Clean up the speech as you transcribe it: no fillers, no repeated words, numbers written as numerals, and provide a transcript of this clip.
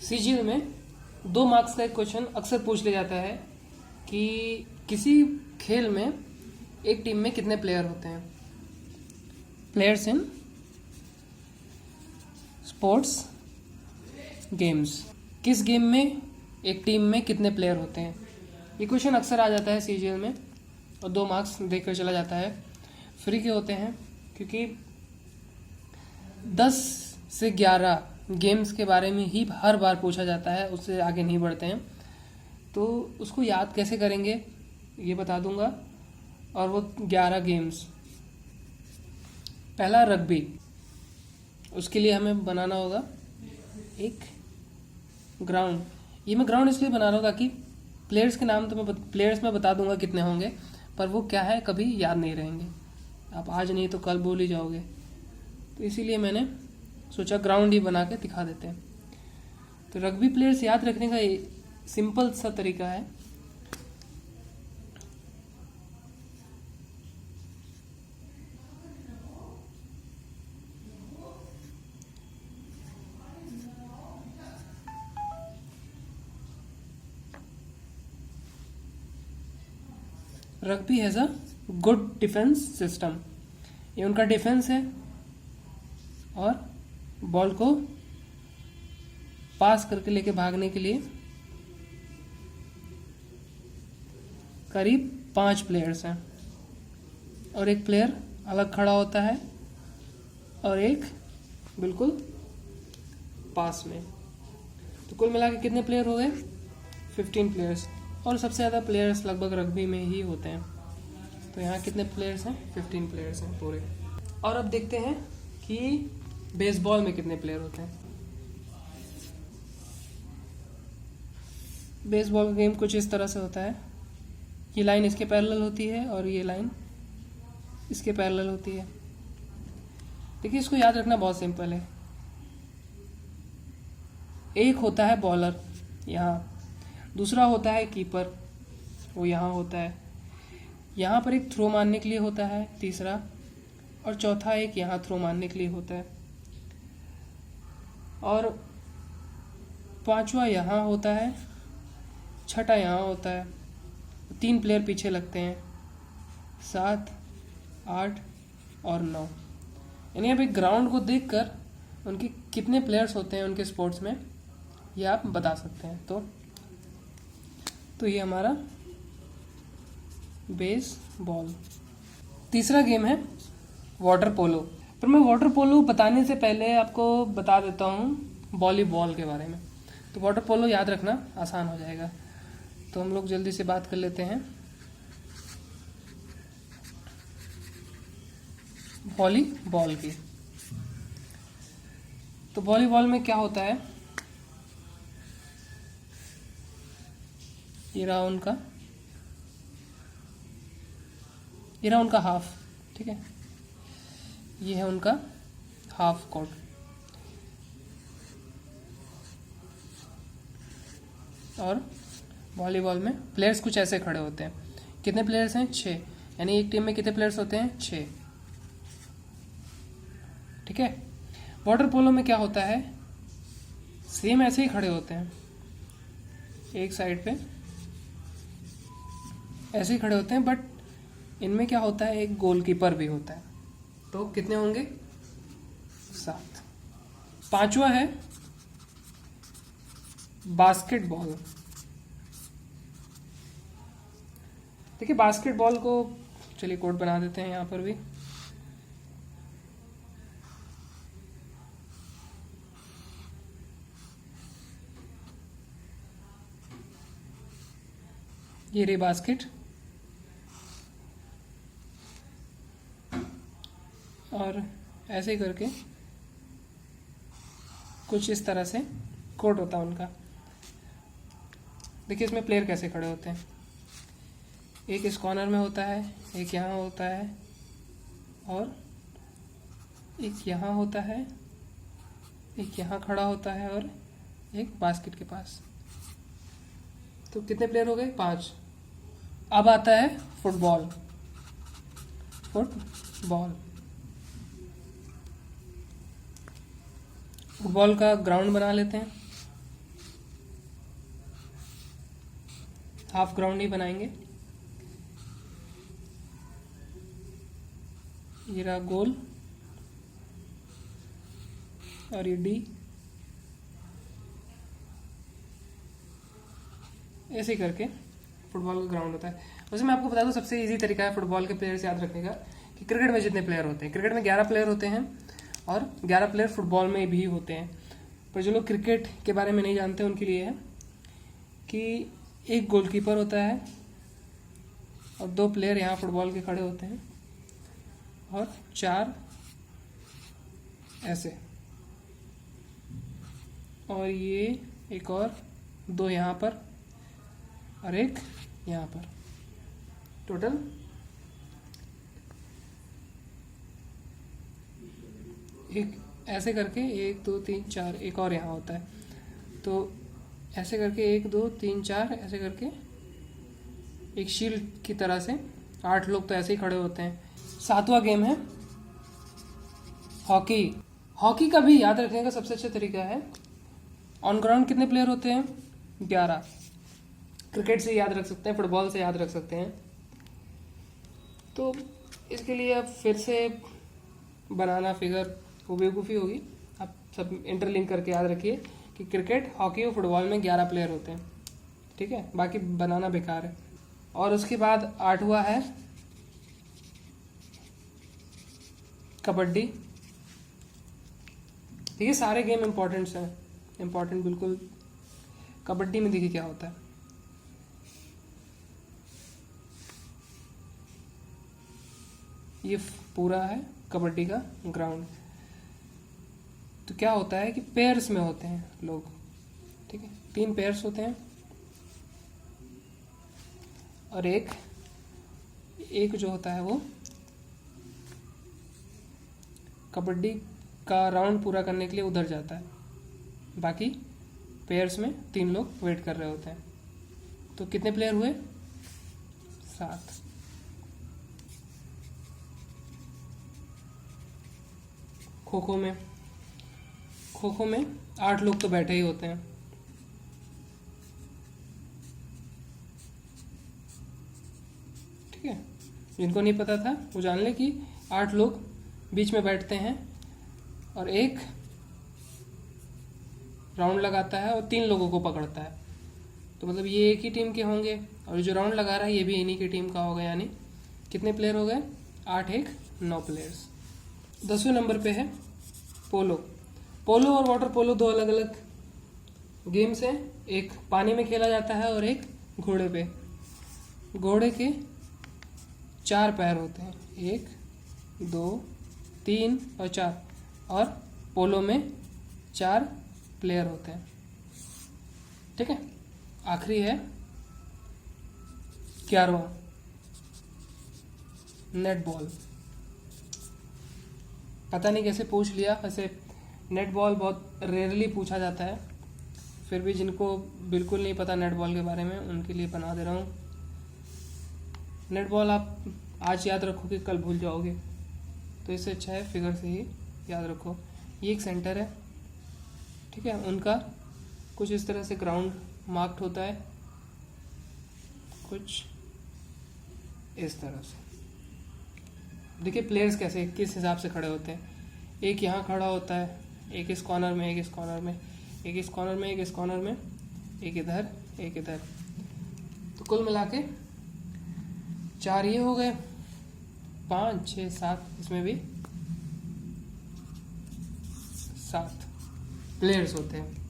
CGL में 2 marks का एक क्वेश्चन अक्सर पूछ लिया जाता है कि किसी खेल में एक टीम में कितने प्लेयर होते हैं। प्लेयर्स इन स्पोर्ट्स गेम्स, किस गेम में एक टीम में कितने प्लेयर होते हैं। ये क्वेश्चन अक्सर आ जाता है सीजीएल में और 2 मार्क्स देकर चला जाता है। फ्री के होते हैं क्योंकि 10 से 11 गेम्स के बारे में ही हर बार पूछा जाता है, उससे आगे नहीं बढ़ते हैं। तो उसको याद कैसे करेंगे ये बता दूंगा। और वो 11 गेम्स, पहला रग्बी, उसके लिए हमें बनाना होगा एक ग्राउंड। ये मैं ग्राउंड इसलिए बना रहा हूँ ताकि प्लेयर्स के नाम तो मैं प्लेयर्स में बता दूंगा कितने होंगे, पर वो क्या है कभी याद नहीं रहेंगे। आप आज नहीं तो कल भूल ही जाओगे, तो इसीलिए मैंने सोचा ग्राउंड ही बना के दिखा देते हैं। तो रग्बी प्लेयर्स याद रखने का सिंपल सा तरीका है। Rugby has a good defence system. ये उनका डिफेंस है और बॉल को पास करके लेके भागने के लिए करीब 5 प्लेयर्स हैं और एक प्लेयर अलग खड़ा होता है और एक बिल्कुल पास में। तो कुल मिला के कितने प्लेयर हो गए? 15 प्लेयर्स। और सबसे ज़्यादा प्लेयर्स लगभग रग्बी में ही होते हैं। तो यहाँ कितने प्लेयर्स हैं? 15 प्लेयर्स हैं पूरे। और अब देखते हैं कि बेसबॉल में कितने प्लेयर होते हैं। बेसबॉल का गेम कुछ इस तरह से होता है। ये लाइन इसके पैरेलल होती है और ये लाइन इसके पैरेलल होती है। देखिए, इसको याद रखना बहुत सिंपल है। एक होता है बॉलर यहाँ, दूसरा होता है कीपर, वो यहाँ होता है। यहाँ पर एक थ्रो मारने के लिए होता है तीसरा, और चौथा एक यहाँ थ्रो मारने के लिए होता है, और 5वां यहाँ होता है, छठा यहाँ होता है। 3 प्लेयर पीछे लगते हैं, 7, 8 और 9। यानी आप एक ग्राउंड को देखकर उनके कितने प्लेयर्स होते हैं उनके स्पोर्ट्स में, ये आप बता सकते हैं। तो ये हमारा बेसबॉल। तीसरा गेम है वाटर पोलो। पर मैं वाटर पोलो बताने से पहले आपको बता देता हूँ वॉलीबॉल के बारे में। तो वाटर पोलो याद रखना आसान हो जाएगा। तो हम लोग जल्दी से बात कर लेते हैं वॉलीबॉल की। तो वॉलीबॉल में क्या होता है, ये रहा उनका हाफ, ठीक है। ये है उनका हाफ कोर्ट। और वॉलीबॉल में प्लेयर्स कुछ ऐसे खड़े होते हैं। कितने प्लेयर्स हैं? 6। यानी एक टीम में कितने प्लेयर्स होते हैं? 6, ठीक है। वाटर पोलो में क्या होता है, सेम ऐसे ही खड़े होते हैं, एक साइड पे ऐसे ही खड़े होते हैं, बट इनमें क्या होता है, एक गोलकीपर भी होता है। तो कितने होंगे? 7। 5वां है बास्केटबॉल। देखिए, बास्केटबॉल को चलिए कोड बना देते हैं यहाँ पर भी। ये रे बास्केट, और ऐसे ही करके कुछ इस तरह से कोड होता है उनका। देखिए इसमें प्लेयर कैसे खड़े होते हैं, एक इस कॉर्नर में होता है, एक यहाँ होता है, और एक यहाँ होता है, एक यहाँ खड़ा होता है, और एक बास्केट के पास। तो कितने प्लेयर हो गए? 5। अब आता है फुटबॉल। फुटबॉल का ग्राउंड बना लेते हैं। हाफ ग्राउंड ही बनाएंगे। ये रहा गोल और ये डी। ऐसे करके फुटबॉल का ग्राउंड होता है। वैसे मैं आपको बता दूं सबसे इजी तरीका है फुटबॉल के प्लेयर्स याद रखने का कि क्रिकेट में जितने प्लेयर होते हैं, क्रिकेट में 11 प्लेयर होते हैं और 11 प्लेयर फुटबॉल में भी होते हैं। पर जो लोग क्रिकेट के बारे में नहीं जानते उनके लिए है कि एक गोलकीपर होता है और 2 प्लेयर यहाँ फुटबॉल के खड़े होते हैं और 4 ऐसे, और ये एक और 2 यहाँ पर और एक यहाँ पर, टोटल 1 ऐसे करके 1 2 3 4, एक और यहाँ होता है। तो ऐसे करके 1 2 3 4 ऐसे करके एक शील्ड की तरह से 8 लोग तो ऐसे ही खड़े होते हैं। 7वां गेम है हॉकी। हॉकी का भी याद रखने का सबसे अच्छा तरीका है, ऑन ग्राउंड कितने प्लेयर होते हैं? 11। क्रिकेट से याद रख सकते हैं, फुटबॉल से याद रख सकते हैं। तो इसके लिए अब फिर से बनाना फिगर वो बेवकूफ़ी होगी। आप सब इंटरलिंक करके याद रखिए कि क्रिकेट, हॉकी और फुटबॉल में 11 प्लेयर होते हैं, ठीक है? बाकी बनाना बेकार है। और उसके बाद 8वां है कबड्डी। देखिए सारे गेम इम्पोर्टेंट्स हैं, इम्पोर्टेंट बिल्कुल। कबड्डी में देखिए क्या होता है, ये पूरा है कबड्डी का ग्राउंड। तो क्या होता है कि पेयर्स में होते हैं लोग, ठीक है? 3 पेयर्स होते हैं और एक जो होता है वो कबड्डी का राउंड पूरा करने के लिए उधर जाता है। बाकी पेयर्स में 3 लोग वेट कर रहे होते हैं। तो कितने प्लेयर हुए? 7। खो खो में 8 लोग तो बैठे ही होते हैं, ठीक है? जिनको नहीं पता था वो जान ले कि 8 लोग बीच में बैठते हैं और एक राउंड लगाता है और 3 लोगों को पकड़ता है। तो मतलब ये एक ही टीम के होंगे और जो राउंड लगा रहा है ये भी इन्हीं की टीम का होगा। यानी कितने प्लेयर हो गए? 8 1 9 प्लेयर्स। 10वें नंबर पे है पोलो। पोलो और वाटर पोलो 2 अलग अलग गेम्स हैं। एक पानी में खेला जाता है और एक घोड़े पे। घोड़े के 4 पैर होते हैं, 1 2 3 और 4, और पोलो में 4 प्लेयर होते हैं, ठीक है? आखिरी है 11वां नेट बॉल। पता नहीं कैसे पूछ लिया, वैसे नेट बॉल बहुत रेयरली पूछा जाता है, फिर भी जिनको बिल्कुल नहीं पता नेट बॉल के बारे में उनके लिए बना दे रहा हूँ। नेट बॉल आप आज याद रखोगे कल भूल जाओगे, तो इससे अच्छा है फिगर से ही याद रखो। ये एक सेंटर है, ठीक है? उनका कुछ इस तरह से ग्राउंड मार्क्ड होता है, कुछ इस तरह से। देखिए प्लेयर्स कैसे किस हिसाब से खड़े होते हैं। एक यहाँ खड़ा होता है, एक इस कॉर्नर में, एक इस कॉर्नर में, एक इस कॉर्नर में, एक इस कॉर्नर में, एक इधर, एक इधर। तो कुल मिला के 4 ये हो गए, 5 6 7, इसमें भी 7 प्लेयर्स होते हैं।